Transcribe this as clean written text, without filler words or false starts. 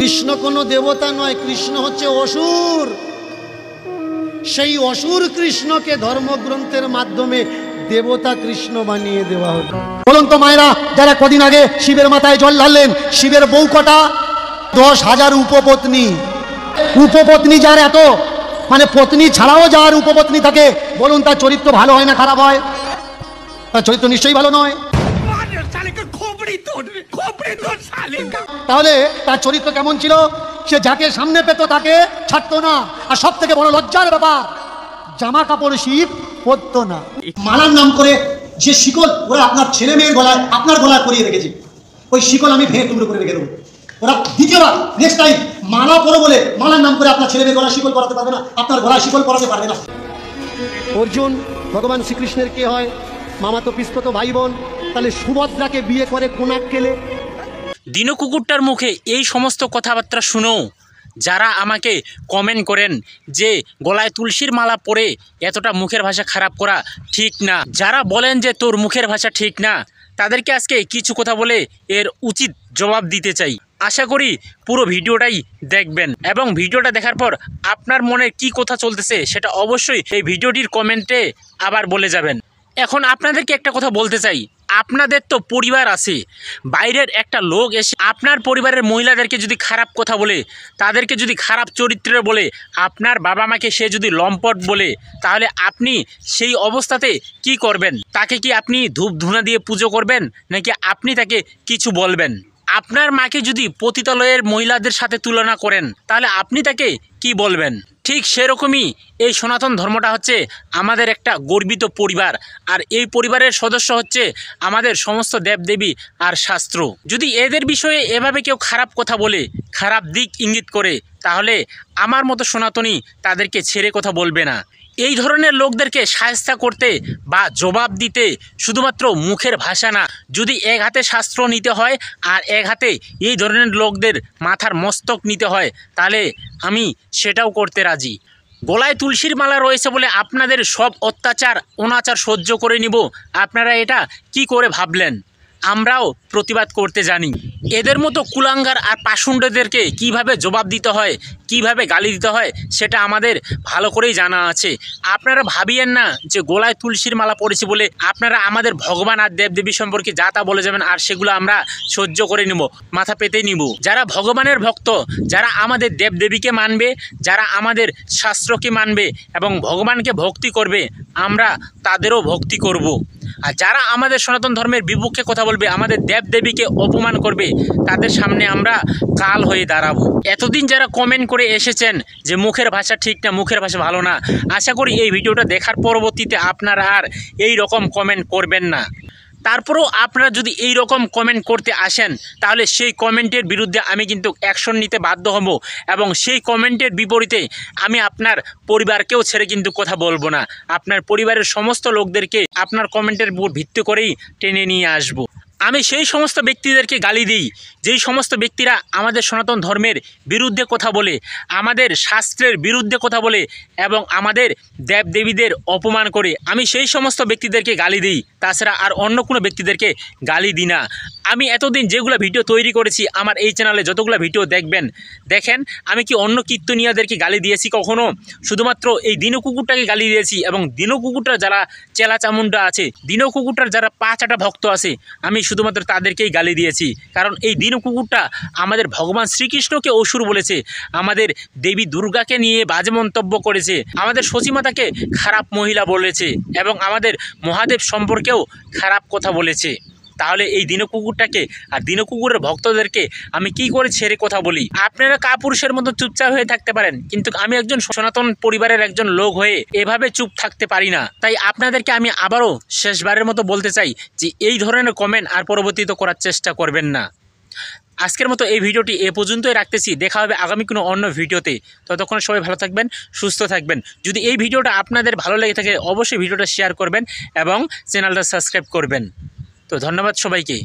কৃষ্ণ কোনো দেবতা নয়, কৃষ্ণ হচ্ছে অসুর। সেই অসুর কৃষ্ণকে ধর্মগ্রন্থের মাধ্যমে দেবতা কৃষ্ণ বানিয়ে দেওয়া হলো। বলুন তো মায়েরা, যারা কদিন আগে শিবের মাথায় জল ঢাললেন, শিবের বউ কটা? 10,000 উপপত্নী। উপপত্নী যার এত, মানে পত্নী ছাড়াও যার উপপত্নী থাকে, বলুন তার চরিত্র ভালো হয় না খারাপ হয়? তার চরিত্র নিশ্চয়ই ভালো নয়। তাহলে তার চরিত্র কেমন ছিল? সে যাকে সামনে পেত তাকে ছাড়তো না। আর সব থেকে বড় লজ্জার ব্যাপার, জামা কাপড় শিব পরতো না। মালার নাম করে যে শিকল ওরা আপনার ছেলে মেয়ের গলায়, আপনার গলায় পরিয়ে রেখেছে, ওই শিকল আমি ভেঙে টুকরো করে রেখে দেবো। ওরা দ্বিতীয়বার নেক্সট টাইম মালা পরো বলে মালার নাম করে আপনার ছেলে মেয়ের গলায় শিকল পরাতে পারবে না, আপনার গলায় শিকল পরাতে পারবে না। অর্জুন ভগবান শ্রীকৃষ্ণের কে হয়? মামাতো পিস্তত ভাই বোন। তাহলে সুভদ্রাকে বিয়ে করে কোন আক্কেলে? দিনু কুকুরটার মুখে এই সমস্ত কথাবার্তা শুনেও যারা আমাকে কমেন্ট করেন যে গলায় তুলসীর মালা পরে এতটা মুখের ভাষা খারাপ করা ঠিক না, যারা বলেন যে তোর মুখের ভাষা ঠিক না, তাদেরকে আজকে কিছু কথা বলে এর উচিত জবাব দিতে চাই। আশা করি পুরো ভিডিওটাই দেখবেন এবং ভিডিওটা দেখার পর আপনার মনে কি কথা চলতেছে সেটা অবশ্যই এই ভিডিওটির কমেন্টে আবার বলে যাবেন। এখন আপনাদেরকে একটা কথা বলতে চাই, আপনাদের তো পরিবার আছে, বাইরের একটা লোক এসে আপনার পরিবারের মহিলাদেরকে যদি খারাপ কথা বলে, তাদেরকে যদি খারাপ চরিত্রের বলে, আপনার বাবা মাকে সে যদি লম্পট বলে, তাহলে আপনি সেই অবস্থাতে কি করবেন? তাকে কি আপনি ধূপ ধুনা দিয়ে পুজো করবেন, নাকি আপনি তাকে কিছু বলবেন? আপনার মাকে যদি পতিতালয়ের মহিলাদের সাথে তুলনা করেন, তাহলে আপনি তাকে কি বলবেন? ঠিক সেরকমই এই সনাতন ধর্মটা হচ্ছে আমাদের একটা গর্বিত পরিবার, আর এই পরিবারের সদস্য হচ্ছে আমাদের সমস্ত দেবদেবী আর শাস্ত্র। যদি এদের বিষয়ে এভাবে কেউ খারাপ কথা বলে, খারাপ দিক ইঙ্গিত করে, তাহলে আমার মতো সনাতনী তাদেরকে ছেড়ে কথা বলবে না। এই ধরনের লোকদেরকে শায়েস্তা করতে বা জবাব দিতে শুধুমাত্র মুখের ভাষা না, যদি এক হাতে শাস্ত্র নিতে হয় আর এক হাতে এই ধরনের লোকদের মাথার মস্তক নিতে হয়, তাহলে আমি সেটাও করতে রাজি। গলায় তুলসীর মালা রয়েছে বলে আপনাদের সব অত্যাচার অনাচার সহ্য করে নিব, আপনারা এটা কি করে ভাবলেন? আমরাও প্রতিবাদ করতে জানি। এদের মতো কুলাঙ্গার আর পাষণ্ডদেরকে কিভাবে জবাব দিতে হয়, কিভাবে গালি দিতে হয়, সেটা আমাদের ভালো করেই জানা আছে। আপনারা ভাবিয়েন না যে গলায় তুলসীর মালা পড়েছে বলে আপনারা আমাদের ভগবান আর দেবদেবী সম্পর্কে যা তা বলে যাবেন আর সেগুলো আমরা সহ্য করে নিব, মাথা পেতে নিব। যারা ভগবানের ভক্ত, যারা আমাদের দেবদেবীকে মানবে, যারা আমাদের শাস্ত্রকে মানবে এবং ভগবানকে ভক্তি করবে, আমরা তাদেরও ভক্তি করব। আর যারা আমাদের সনাতন ধর্মের বিপক্ষে কথা বলবে, আমাদের দেবদেবীকে অপমান করবে, তাদের সামনে আমরা কাল হয়ে দাঁড়াবো। এতদিন যারা কমেন্ট করে এসেছেন যে মুখের ভাষা ঠিক না, মুখের ভাষা ভালো না, আশা করি এই ভিডিওটা দেখার পরবর্তীতে আপনারা আর এই রকম কমেন্ট করবেন না। তারপরেও আপনারা যদি এই রকম কমেন্ট করতে আসেন, তাহলে সেই কমেন্টের বিরুদ্ধে আমি কিন্তু অ্যাকশন নিতে বাধ্য হব এবং সেই কমেন্টের বিপরীতে আমি আপনার পরিবারকেও ছেড়ে কিন্তু কথা বলবো না। আপনার পরিবারের সমস্ত লোকদেরকে আপনার কমেন্টের উপর ভিত্তি করেই টেনে নিয়ে আসব। আমি সেই সমস্ত ব্যক্তিদেরকে গালি দিই যেই সমস্ত ব্যক্তিরা আমাদের সনাতন ধর্মের বিরুদ্ধে কথা বলে, আমাদের শাস্ত্রের বিরুদ্ধে কথা বলে এবং আমাদের দেবদেবীদের অপমান করে। আমি সেই সমস্ত ব্যক্তিদেরকে গালি দিই, তাছাড়া আর অন্য কোনো ব্যক্তিদেরকে গালি দিই না। আমি এতদিন যেগুলো ভিডিও তৈরি করেছি, আমার এই চ্যানেলে যতগুলো ভিডিও দেখেন, আমি কি অন্য কীর্তনীয়দেরকে গালি দিয়েছি কখনো? শুধুমাত্র এই দিনু কুকুরটাকে গালি দিয়েছি এবং দিনু কুকুরটার যারা চেলা চামুন্ডা আছে, দিনু কুকুরটার যারা পাঁচাটা ভক্ত আছে, আমি শুধুমাত্র তাদেরকেই গালি দিয়েছি। কারণ এই দিনু কুকুরটা আমাদের ভগবান শ্রীকৃষ্ণকে অসুর বলেছে, আমাদের দেবী দুর্গাকে নিয়ে বাজে মন্তব্য করেছে, আমাদের সতীমাতাকে খারাপ মহিলা বলেছে এবং আমাদের মহাদেব সম্পর্কেও খারাপ কথা বলেছে। তাহলে এই দিনু কুকুরটাকে আর দিনু কুকুরের ভক্তদেরকে আমি কি করে ছেড়ে কথা বলি? আপনারা কাপুরুষের মতো চুপচাপ হয়ে থাকতে পারেন, কিন্তু আমি একজন সনাতন পরিবারের একজন লোক হয়ে এভাবে চুপ থাকতে পারি না। তাই আপনাদেরকে আমি আবারও শেষবারের মতো বলতে চাই যে এই ধরনের কমেন্ট আর পরবর্তীতে করার চেষ্টা করবেন না। আজকের মতো এই ভিডিওটি এ পর্যন্তই রাখতেছি। দেখা হবে আগামী কোনো অন্য ভিডিওতে। ততক্ষণ সবাই ভালো থাকবেন, সুস্থ থাকবেন। যদি এই ভিডিওটা আপনাদের ভালো লেগে থাকে অবশ্যই ভিডিওটা শেয়ার করবেন এবং চ্যানেলটা সাবস্ক্রাইব করবেন। তো ধন্যবাদ সবাইকে।